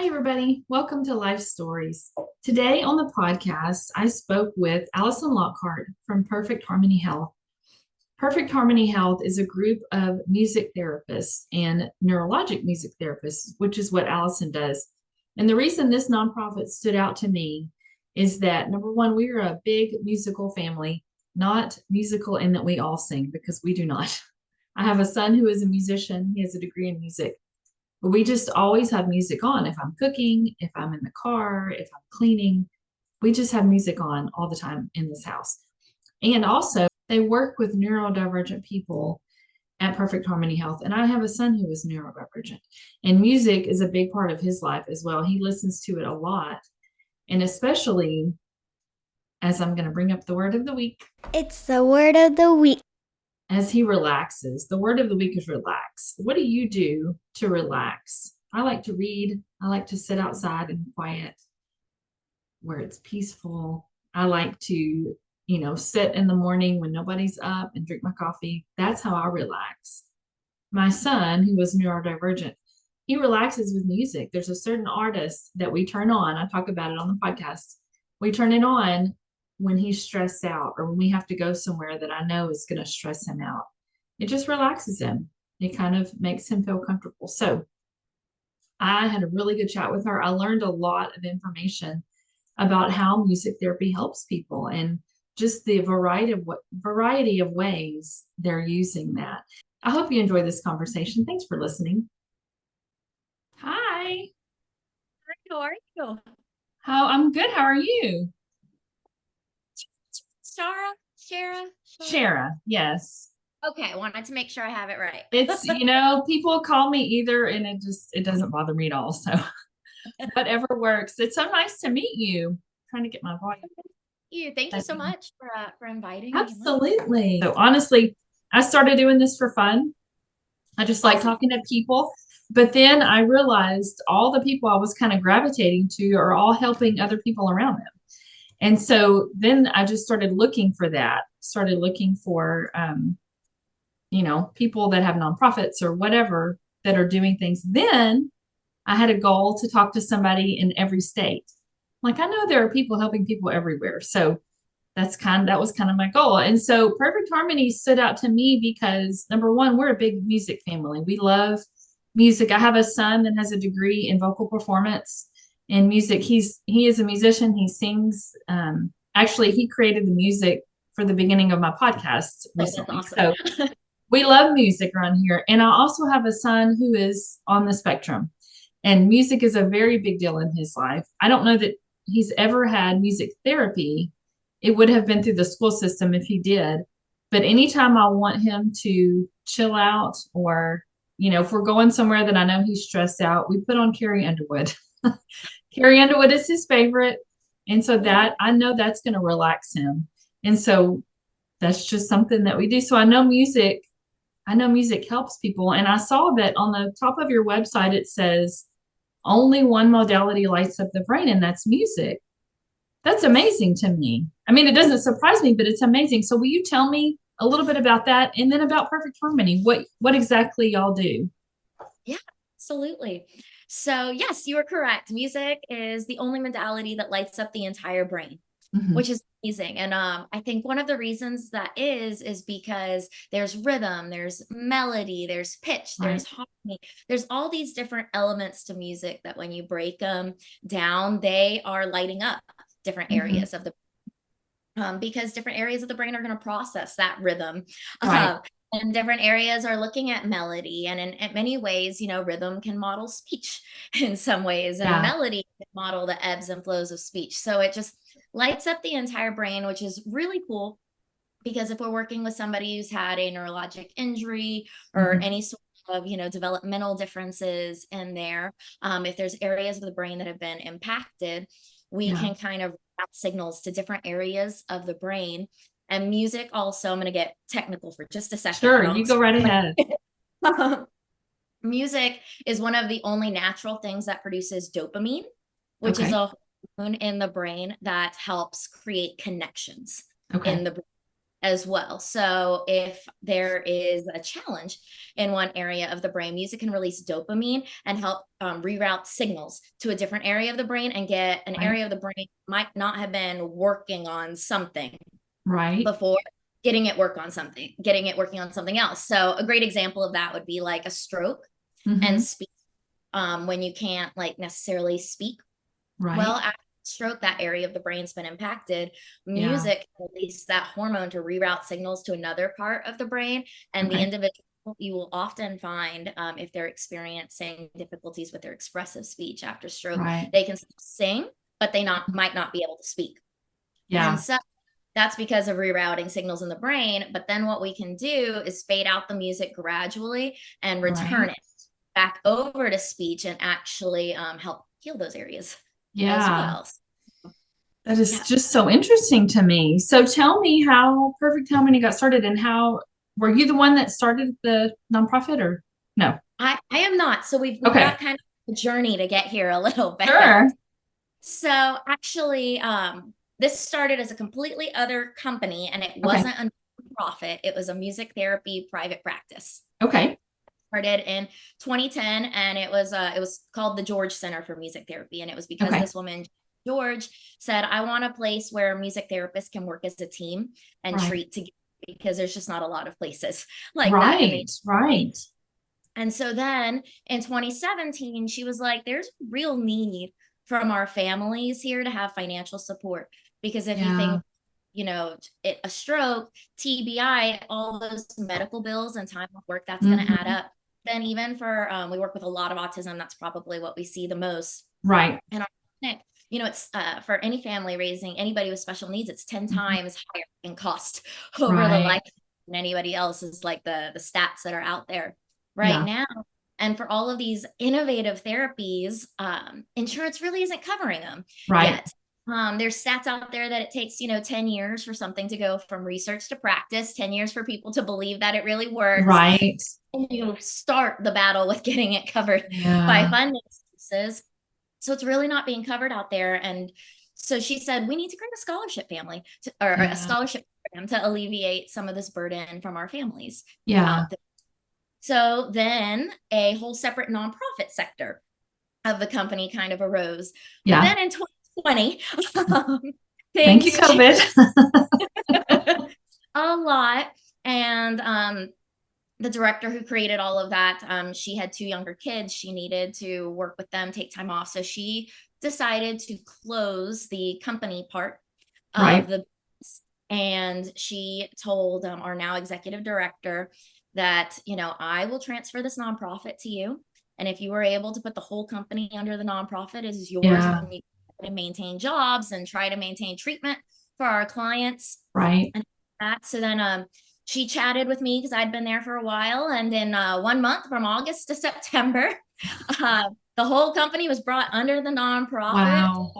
everybody. Welcome to Life Stories. Today on the podcast, I spoke with Allison Lockhart from Perfect Harmony Health. Perfect Harmony Health is a group of music therapists and neurologic music therapists, which is what Allison does. And the reason this nonprofit stood out to me is that, number one, we are a big musical family, not musical in that we all sing, because we do not. I have a son who is a musician. He has a degree in music. But we just always have music on. If I'm cooking, if I'm in the car, if I'm cleaning, we just have music on all the time in this house. And also, they work with neurodivergent people at Perfect Harmony Health. And I have a son who is neurodivergent, and music is a big part of his life as well. He listens to it a lot. And especially, as I'm going to bring up the word of the week, It's the word of the week. as he relaxes. The word of the week is relax. What do you do to relax? I like to read. I like to sit outside and quiet where it's peaceful. I like to, sit in the morning when nobody's up and drink my coffee. That's how I relax. My son, who was neurodivergent, he relaxes with music. There's a certain artist that we turn on. I talk about it on the podcast. We turn it on when he's stressed out or when we have to go somewhere that I know is going to stress him out. It just relaxes him. It kind of makes him feel comfortable. So I had a really good chat with her. I learned a lot of information about how music therapy helps people and just the variety of ways they're using that. I hope you enjoy this conversation. Thanks for listening. Hi. How are you? I'm good. How are you? Shara? Yes. Okay, wanted to make sure I have it right. It's, people call me either and it doesn't bother me at all. So whatever works. It's so nice to meet you. I'm trying to get my voice. Thank you so much for inviting me. Absolutely. So honestly, I started doing this for fun. I just like talking to people. But then I realized all the people I was kind of gravitating to are all helping other people around them. And so then I just started looking for that, people that have nonprofits or whatever that are doing things. Then I had a goal to talk to somebody in every state. Like, I know there are people helping people everywhere. So that was kind of my goal. And so Perfect Harmony stood out to me because, number one, we're a big music family. We love music. I have a son that has a degree in vocal performance and music. He is a musician. He sings. Actually, he created the music for the beginning of my podcast recently. Oh, that's awesome. So we love music around here. And I also have a son who is on the spectrum, and music is a very big deal in his life. I don't know that he's ever had music therapy. It would have been through the school system if he did. But anytime I want him to chill out or, if we're going somewhere that I know he's stressed out, we put on Carrie Underwood. Carrie Underwood is his favorite. And so that I know that's going to relax him. And so that's just something that we do. So I know music helps people. And I saw that on the top of your website, it says only one modality lights up the brain, and that's music. That's amazing to me. I mean, it doesn't surprise me, but it's amazing. So will you tell me a little bit about that and then about Perfect Harmony? What exactly y'all do? Yeah, absolutely. So yes, you are correct. Music is the only modality that lights up the entire brain. Mm-hmm. Which is amazing. And I think one of the reasons that is because there's rhythm, there's melody, there's pitch, there's harmony, there's all these different elements to music that when you break them down, they are lighting up different areas of the because different areas of the brain are going to process that rhythm. And different areas are looking at melody. And in many ways, rhythm can model speech in some ways, and melody can model the ebbs and flows of speech. So it just lights up the entire brain, which is really cool, because if we're working with somebody who's had a neurologic injury or any sort of, developmental differences in there, if there's areas of the brain that have been impacted, we can kind of route signals to different areas of the brain. And music also, I'm going to get technical for just a second. Sure, you go right ahead. Music is one of the only natural things that produces dopamine, which is a hormone in the brain that helps create connections in the brain. as well. So if there is a challenge in one area of the brain, music can release dopamine and help reroute signals to a different area of the brain and get an area of the brain might not have been working on something before getting it working on something else. So a great example of that would be like a stroke and speech, when you can't like necessarily speak well after stroke, that area of the brain's been impacted. Music releases that hormone to reroute signals to another part of the brain, and the individual, you will often find, if they're experiencing difficulties with their expressive speech after stroke, they can sing, but they might not be able to speak. And so that's because of rerouting signals in the brain. But then what we can do is fade out the music gradually and return it back over to speech and actually help heal those areas as well. That is just so interesting to me. So tell me how Perfect Harmony got started, and how were you the one that started the nonprofit, or no? I am not. So we've got kind of a journey to get here a little bit. Sure. So actually, this started as a completely other company, and it wasn't a nonprofit. It was a music therapy private practice. Started in 2010, and it was called the George Center for Music Therapy, and it was because this woman, George, said, I want a place where music therapists can work as a team and treat together, because there's just not a lot of places like that. And so then in 2017, she was like, there's a real need from our families here to have financial support, because if you think, a stroke, TBI, all those medical bills and time off work, that's going to add up. Then even for, we work with a lot of autism. That's probably what we see the most. And our clinic, it's for any family raising anybody with special needs, it's 10 times higher in cost over the life than anybody else, is like the stats that are out there now. And for all of these innovative therapies, insurance really isn't covering them yet. There's stats out there that it takes, 10 years for something to go from research to practice, 10 years for people to believe that it really works. And you start the battle with getting it covered by funding sources. So it's really not being covered out there. And so she said, we need to create a scholarship family or a scholarship program to alleviate some of this burden from our families. So then a whole separate nonprofit sector of the company kind of arose. But then in 2020, thank you, COVID. A lot. And the director who created all of that, she had 2 younger kids. She needed to work with them, take time off. So she decided to close the company part of the business. And she told our now executive director that, I will transfer this nonprofit to you. And if you were able to put the whole company under the nonprofit, it is yours. And you can maintain jobs and try to maintain treatment for our clients. And that. So then she chatted with me, because I'd been there for a while. And in 1 month, from August to September, the whole company was brought under the nonprofit.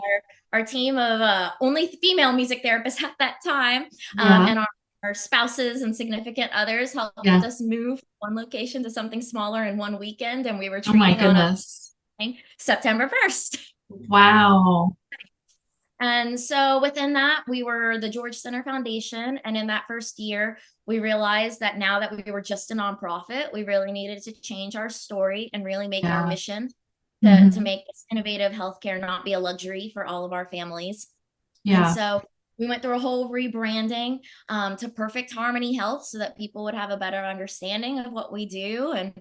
Our team of only female music therapists at that time, and our spouses and significant others helped us move one location to something smaller in one weekend. And we were treating on September 1st. Wow. And so within that, we were the George Center Foundation. And in that first year, we realized that now that we were just a nonprofit, we really needed to change our story and really make our mission to make this innovative healthcare not be a luxury for all of our families. And so we went through a whole rebranding to Perfect Harmony Health, so that people would have a better understanding of what we do. And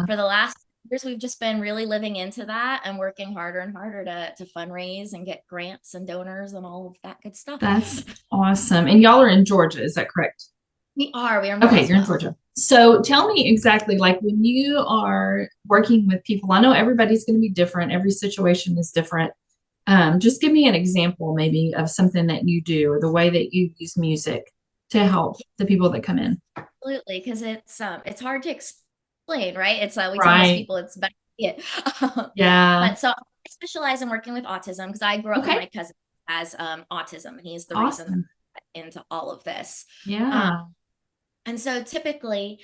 for the last years, we've just been really living into that and working harder and harder to fundraise and get grants and donors and all of that good stuff. That's awesome. And y'all are in Georgia, is that correct? We are. Okay, you're in Georgia. So tell me exactly, like when you are working with people, I know everybody's going to be different. Every situation is different. Just give me an example maybe of something that you do, or the way that you use music to help the people that come in. Absolutely, because it's hard to explain, right? It's we tell most people it's better. But so I specialize in working with autism, because I grew up with my cousin has autism, and he's the reason into all of this. And so typically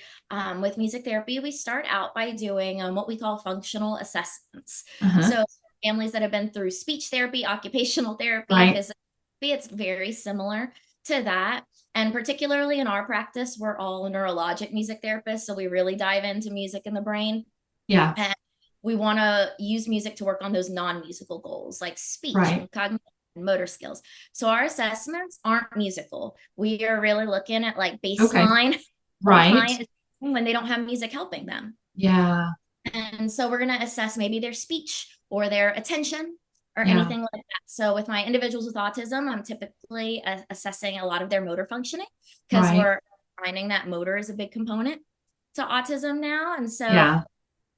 with music therapy, we start out by doing what we call functional assessments. So families that have been through speech therapy, occupational therapy, physical therapy, it's very similar to that. And particularly in our practice, we're all neurologic music therapists. So we really dive into music in the brain. Yeah. And we want to use music to work on those non-musical goals like speech Right. and cognitive and motor skills. So our assessments aren't musical. We are really looking at like baseline. Okay. Right. When they don't have music helping them. Yeah. And so we're going to assess maybe their speech or their attention or Yeah. anything like that. So with my individuals with autism, I'm typically assessing a lot of their motor functioning because Right. we're finding that motor is a big component to autism now. And so Yeah.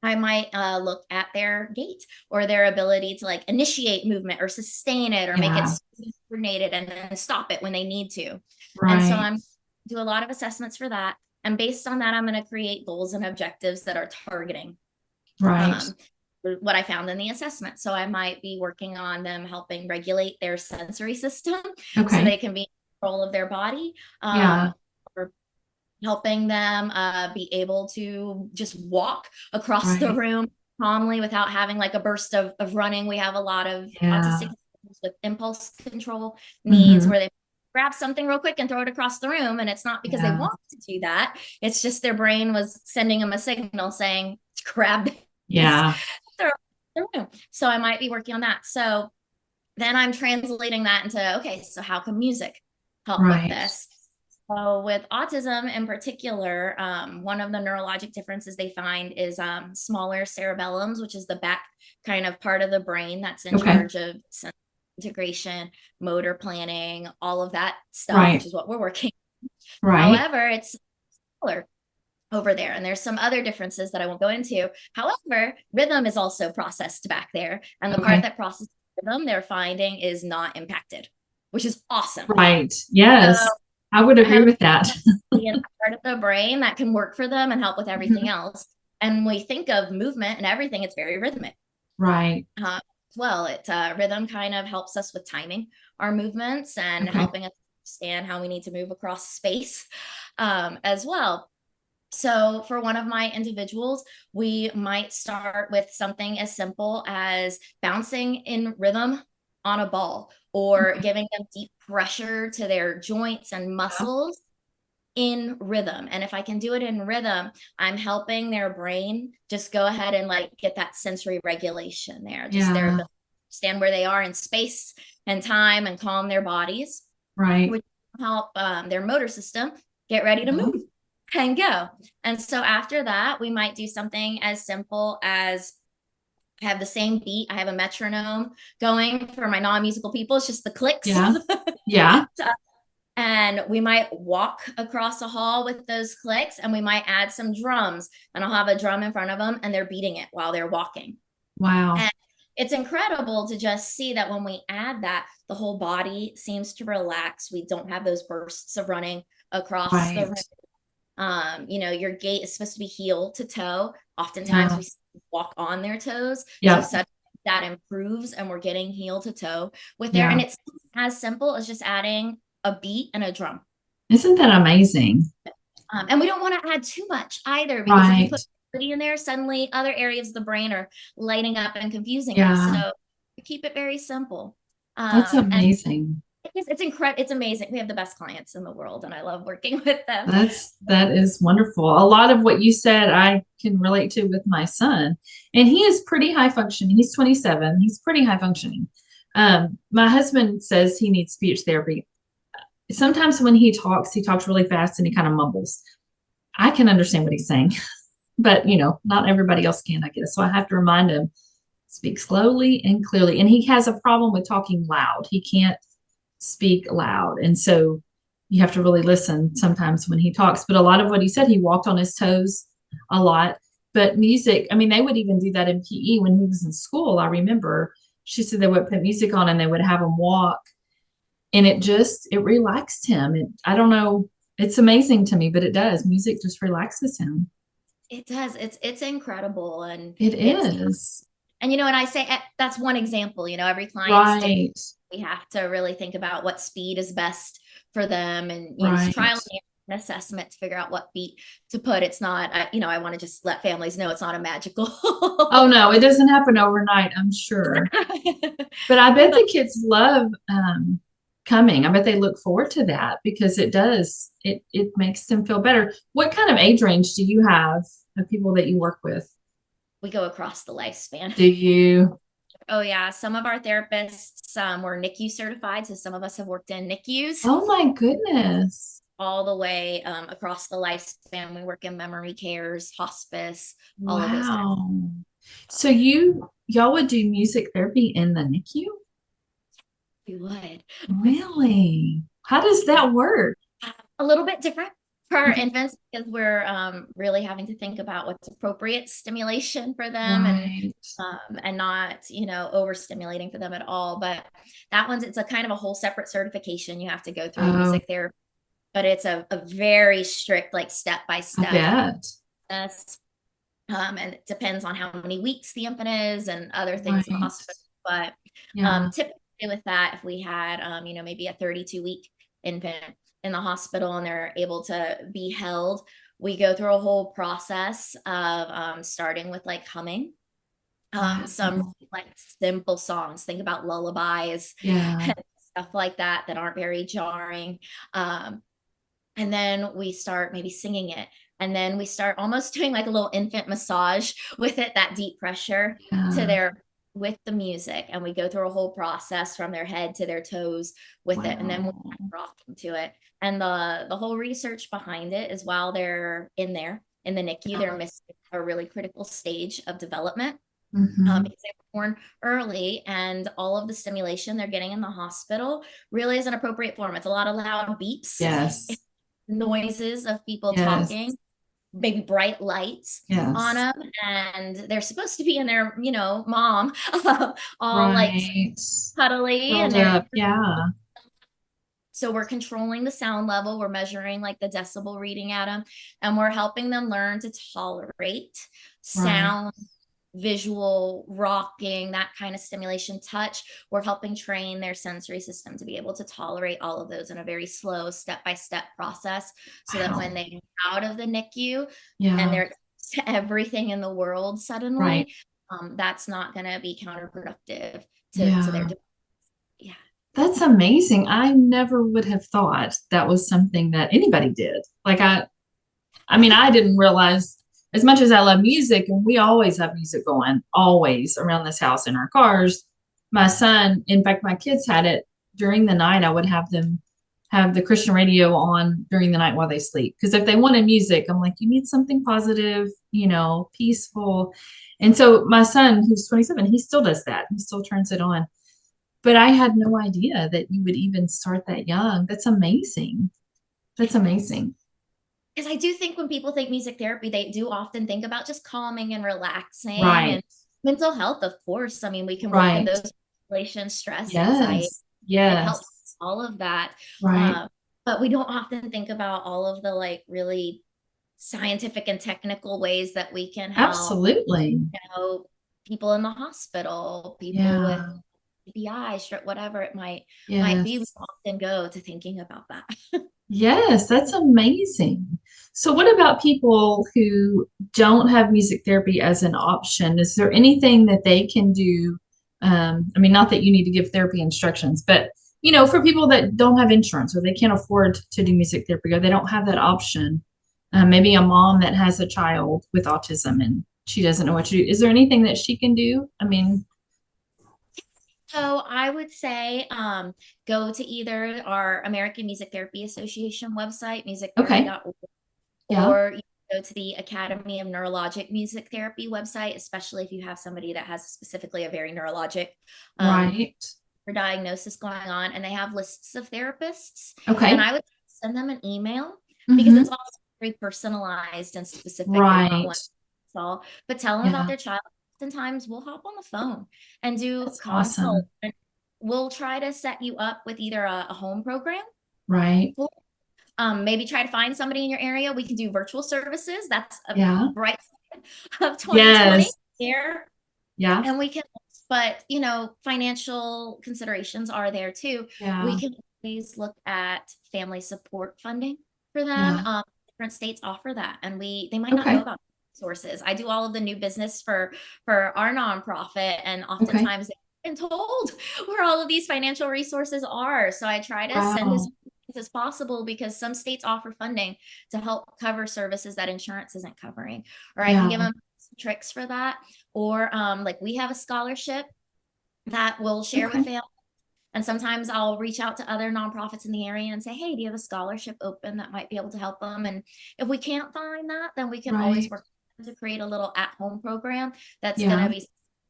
I might look at their gait or their ability to like initiate movement or sustain it or make it coordinated and then stop it when they need to. Right. And so I'm do a lot of assessments for that. And based on that, I'm going to create goals and objectives that are targeting Right. what I found in the assessment. So I might be working on them helping regulate their sensory system so they can be in control of their body. Yeah. Or helping them be able to just walk across the room calmly without having like a burst of running. We have a lot of autistic with impulse control needs where they grab something real quick and throw it across the room. And it's not because they want to do that. It's just their brain was sending them a signal saying, grab this. Yeah. Throw the room. So I might be working on that. So then I'm translating that into, okay, so how can music help with this? So with autism in particular, one of the neurologic differences they find is smaller cerebellums, which is the back kind of part of the brain that's in charge of integration, motor planning, all of that stuff, which is what we're working on. However, it's smaller over there. And there's some other differences that I won't go into. However, rhythm is also processed back there. And the part that processes rhythm they're finding is not impacted, which is awesome. Right. Yes. So, I would agree with that. The part of the brain that can work for them and help with everything else. And when we think of movement and everything, it's very rhythmic. Right. Well, rhythm kind of helps us with timing our movements and helping us understand how we need to move across space as well. So for one of my individuals, we might start with something as simple as bouncing in rhythm on a ball or giving them deep pressure to their joints and muscles in rhythm. And if I can do it in rhythm, I'm helping their brain just go ahead and like get that sensory regulation there, just their ability to stand where they are in space and time and calm their bodies, which help their motor system get ready to move and go. And so after that, we might do something as simple as I have the same beat. I have a metronome going for my non-musical people. It's just the clicks. Yeah. And we might walk across a hall with those clicks and we might add some drums and I'll have a drum in front of them and they're beating it while they're walking. Wow. And it's incredible to just see that when we add that, the whole body seems to relax. We don't have those bursts of running across the room. You know, your gait is supposed to be heel to toe. Oftentimes we walk on their toes. So that improves and we're getting heel to toe with there. And it's as simple as just adding a beat and a drum. Isn't that amazing? And we don't want to add too much either, because if you put in there, suddenly other areas of the brain are lighting up and confusing us. So keep it very simple. That's amazing. It's incredible. It's amazing. We have the best clients in the world and I love working with them. That is wonderful. A lot of what you said I can relate to with my son, and he is pretty high functioning. He's 27. He's pretty high functioning. My husband says he needs speech therapy. Sometimes when he talks really fast and he kind of mumbles. I can understand what he's saying, but you know, not everybody else can, I guess. So I have to remind him, speak slowly and clearly. And he has a problem with talking loud. He can't speak loud. And so you have to really listen sometimes when he talks. But a lot of what he said, he walked on his toes a lot. But music, I mean, they would even do that in PE when he was in school. I remember she said they would put music on and they would have him walk. And it relaxed him. I don't know. It's amazing to me, but it does. Music just relaxes him. It does. It's incredible. And it is. And, you know, and I say that's one example, you know, every client, we have to really think about what speed is best for them and use trial and assessment to figure out what beat to put. It's not, you know, I want to just let families know it's not a magical. Oh, no, it doesn't happen overnight, I'm sure. But I bet the kids love coming. I bet they look forward to that because it makes them feel better. What kind of age range do you have of people that you work with? We go across the lifespan. Do you? Oh yeah, some of our therapists were NICU certified, so some of us have worked in NICUs Oh my goodness. all the way across the lifespan. We work in memory cares, hospice, all of those. Wow. So y'all would do music therapy in the NICU? We would. Really? How does that work? A little bit different for our Okay. infants because we're really having to think about what's appropriate stimulation for them Right. and not, overstimulating for them at all. But that one's, it's a kind of a whole separate certification you have to go through in Oh, music therapy, but it's a very strict, like step by I step bet. process. And it depends on how many weeks the infant is and other things in the Right. hospital. But Yeah. typically with that, if we had, maybe a 32-week infant in the hospital and they're able to be held, we go through a whole process of starting with like humming some Wow. like simple songs. Think about lullabies Yeah. and stuff like that that aren't very jarring. Um, and then we start maybe singing it, and then we start almost doing like a little infant massage with it, that deep pressure to Yeah. their with the music, and we go through a whole process from their head to their toes with it, and then we Wow. rock into it. And the whole research behind it is while they're in there in the NICU, they're missing a really critical stage of development Hmm. because they were born early, and all of the stimulation they're getting in the hospital really is an appropriate form. It's a lot of loud beeps, Yes. noises of people Yes. talking, maybe bright lights on Yes. them, and they're supposed to be in their, mom, all like Right. cuddly, and Filled they're up. Yeah. so we're controlling the sound level, we're measuring like the decibel reading at them, and we're helping them learn to tolerate Right. sound, visual, rocking, that kind of stimulation, touch. We're helping train their sensory system to be able to tolerate all of those in a very slow step-by-step process, so that Wow. when they get out of the NICU and Yeah. they're everything in the world Right. suddenly, that's not going to be counterproductive to their Yeah. yeah. That's amazing. I never would have thought that was something that anybody did. Like I mean, I didn't realize as much as I love music, and we always have music going, always around this house in our cars. My son, in fact, my kids had it during the night. I would have them have the Christian radio on during the night while they sleep. Because if they wanted music, I'm like, you need something positive, peaceful. And so my son, who's 27, he still does that. He still turns it on. But I had no idea that you would even start that young. That's amazing. That's amazing. Because I do think when people think music therapy, they do often think about just calming and relaxing and Right. mental health, of course. I mean, we can work in Right. those relations, stress, anxiety, Yes. it helps Yes. all of that. Right. Um, but we don't often think about all of the like really scientific and technical ways that we can help, Absolutely. people in the hospital, people with Yeah. TBI, stroke, whatever it might be. We Yes. often go to thinking about that. Yes, that's amazing. So what about people who don't have music therapy as an option? Is there anything that they can do? I mean, not that you need to give therapy instructions, but for people that don't have insurance or they can't afford to do music therapy or they don't have that option, maybe a mom that has a child with autism and she doesn't know what to do. Is there anything that she can do? I mean, So I would say go to either our American Music Therapy Association website, okay, musictherapy.org, yeah, or you can go to the Academy of Neurologic Music Therapy website, especially if you have somebody that has specifically a very neurologic right, diagnosis going on, and they have lists of therapists. And okay, I would send them an email because mm-hmm. it's also very personalized and specific. There's not Right, one all, but tell them about yeah, their child. Oftentimes we'll hop on the phone and do that's consult, awesome. and we'll try to set you up with either a home program, Right, or maybe try to find somebody in your area. We can do virtual services. That's a yeah, bright side of 2020 yes, here. yeah, And we can, but financial considerations are there too. We yeah, can always look at family support funding for them. yeah, Different states offer that, and they might not know okay, about sources. I do all of the new business for our nonprofit, and okay, oftentimes they been told where all of these financial resources are. So I try to send as Wow. many as possible, because some states offer funding to help cover services that insurance isn't covering, or I can Yeah. give them some tricks for that. Or like we have a scholarship that we'll share with Okay. families. And sometimes I'll reach out to other nonprofits in the area and say, hey, do you have a scholarship open that might be able to help them? And if we can't find that, then we can always Right. work to create a little at-home program that's going Yeah. to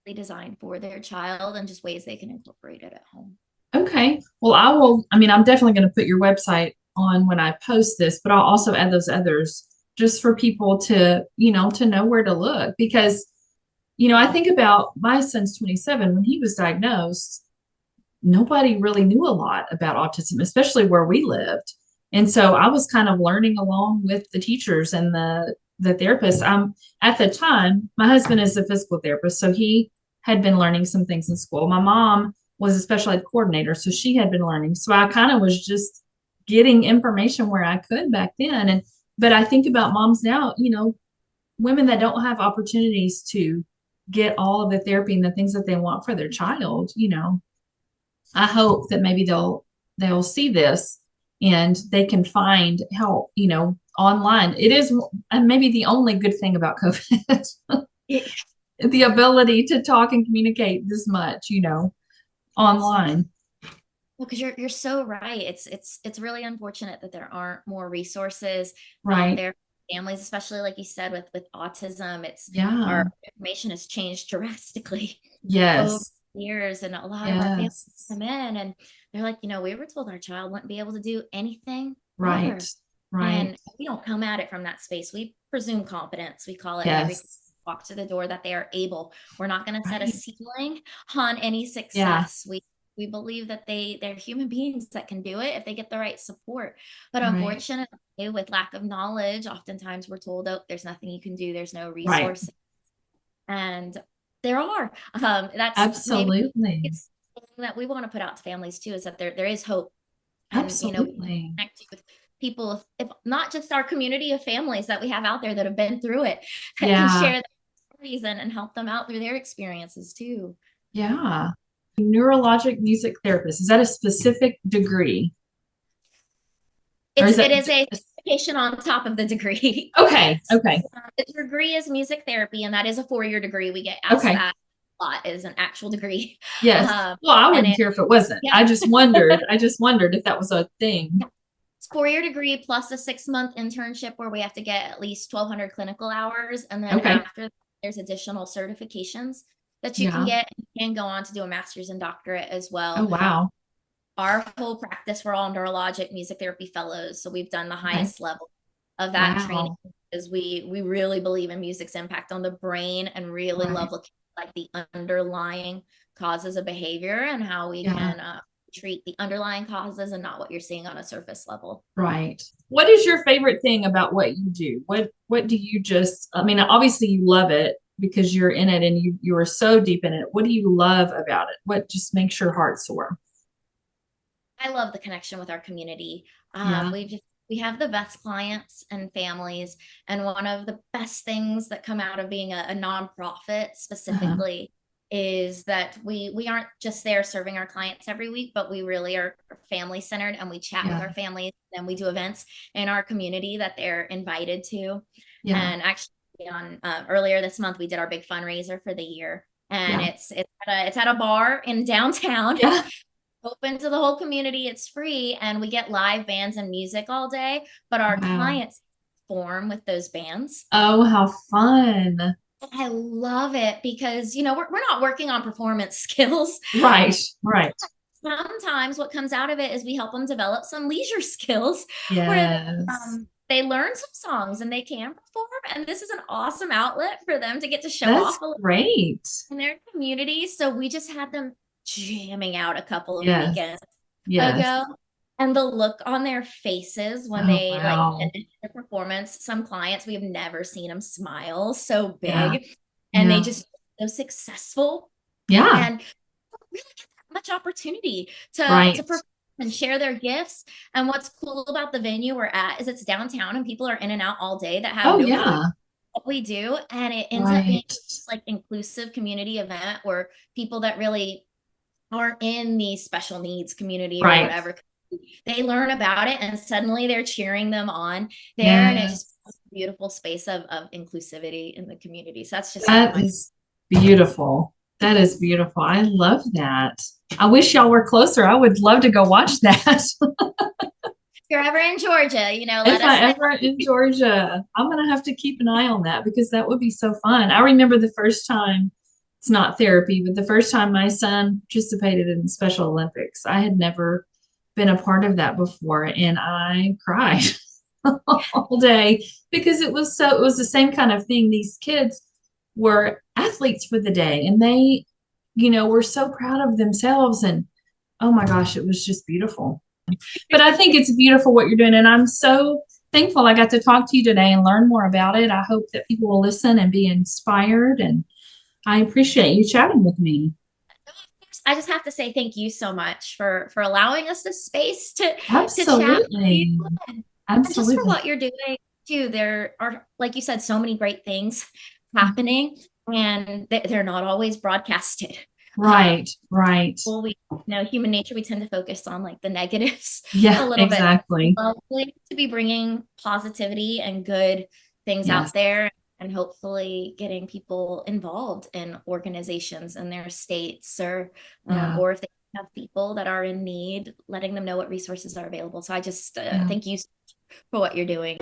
be designed for their child, and just ways they can incorporate it at home. Okay. Well, I will, I mean, I'm definitely going to put your website on when I post this, but I'll also add those others just for people to, to know where to look because, I think about my son's 27 when he was diagnosed, nobody really knew a lot about autism, especially where we lived. And so I was kind of learning along with the teachers and the therapists. At the time, my husband is a physical therapist, so he had been learning some things in school. My mom was a special ed coordinator, so she had been learning. So I kind of was just getting information where I could back then. And but I think about moms now, women that don't have opportunities to get all of the therapy and the things that they want for their child, I hope that maybe they'll see this and they can find help, online. It is maybe the only good thing about COVID, the ability to talk and communicate this much, online. Well, because you're so right. It's really unfortunate that there aren't more resources out Right. there for families, especially like you said with autism. It's Yeah. our information has changed drastically over Yes. years, and a lot of our families Yes. come in and they're like, we were told our child wouldn't be able to do anything Right. ever. Right. And we don't come at it from that space. We presume competence. We call it every Yes. walk to the door that they are able. We're not going to set a Right. ceiling on any Yeah. success. We believe that they're human beings that can do it if they get the right support. But Right. unfortunately, with lack of knowledge, oftentimes we're told, oh, there's nothing you can do. There's no Right. resources. And there are. That's maybe Absolutely. it's something that we want to put out to families too, is that there is hope. And Absolutely. connect with people, if not just our community of families that we have out there that have been through it, that can Yeah. share their stories and help them out through their experiences too. Yeah. Neurologic music therapist. Is that a specific degree? Or is It that is a certification on top of the degree. okay? Okay. The degree is music therapy, and that is a 4-year degree. We get asked Okay. that a lot, is an actual degree. Yes. Well, I And wouldn't care if it wasn't. yeah, I just wondered. I just wondered if that was a thing. it's 4-year degree plus a 6-month internship where we have to get at least 1,200 clinical hours. And then Okay. after, there's additional certifications that you can Yeah. get. You can go on to do a master's and doctorate as Oh, well. wow. Our whole practice, we're all neurologic music therapy fellows. So we've done the Okay. highest level of that training, Wow. because we really believe in music's impact on the brain, and really Right. love looking at like the underlying causes of behavior and how we Yeah. can treat the underlying causes and not what you're seeing on a surface level. Right. What is your favorite thing about what you do? What do you just, I mean, obviously you love it because you're in it and you are so deep in it. What do you love about it? What just makes your heart soar? I love the connection with our community. Yeah. We have the best clients and families, and one of the best things that come out of being a nonprofit Uh-huh. specifically is that we aren't just there serving our clients every week, but we really are family centered, and we chat with Yeah. our families, and we do events in our community that they're invited to. Yeah. And actually, on earlier this month, we did our big fundraiser for the year, and Yeah. it's at a bar in downtown. Yeah. Open to the whole community. It's free, and we get live bands and music all day, but our Wow. clients perform with those bands. Oh, how fun. I love it because, we're not working on performance skills. Right. Right. Sometimes what comes out of it is we help them develop some leisure skills where Yes. they learn some songs and they can perform. And this is an awesome outlet for them to get to show That's off a little great. in their community. So we just had them jamming out a couple of Yes. weekends Yes. ago, and the look on their faces when Oh, they like wow. ended their performance. Some clients, we have never seen them smile so Yeah. big, and they Yeah. just so successful, Yeah. and really get that much opportunity to Right. perform and share their gifts. And what's cool about the venue we're at is it's downtown, and people are in and out all day that have Oh, no clue yeah. what we do, and it ends up being Right. this like inclusive community event where people that really are in the special needs community or Right. whatever, they learn about it and suddenly they're cheering them on there. And it just Yes. becomes a beautiful space of inclusivity in the community. So that's just That my is beautiful. That is beautiful. I love that. I wish y'all were closer. I would love to go watch that. if you're ever in Georgia, let If us I know. ever in Georgia, I'm gonna have to keep an eye on that because that would be so fun. I remember the first time, it's not therapy, but the first time my son participated in the Special Olympics. I had never been a part of that before, and I cried all day because it was the same kind of thing. These kids were athletes for the day, and they, were so proud of themselves, and oh my gosh, it was just beautiful. But I think it's beautiful what you're doing. And I'm so thankful I got to talk to you today and learn more about it. I hope that people will listen and be inspired. And I appreciate you chatting with me. I just have to say thank you so much for allowing us the space to chat with you, Absolutely. and just for Absolutely. what you're doing too. There are, like you said, so many great things happening, and they're not always broadcasted. Right. Right. Well, human nature, we tend to focus on like the negatives a Yeah, little bit. exactly. Lovely to be bringing positivity and good things Yes. out there, and hopefully getting people involved in organizations in their states, Yeah. or if they have people that are in need, letting them know what resources are available. So I just Yeah. thank you for what you're doing.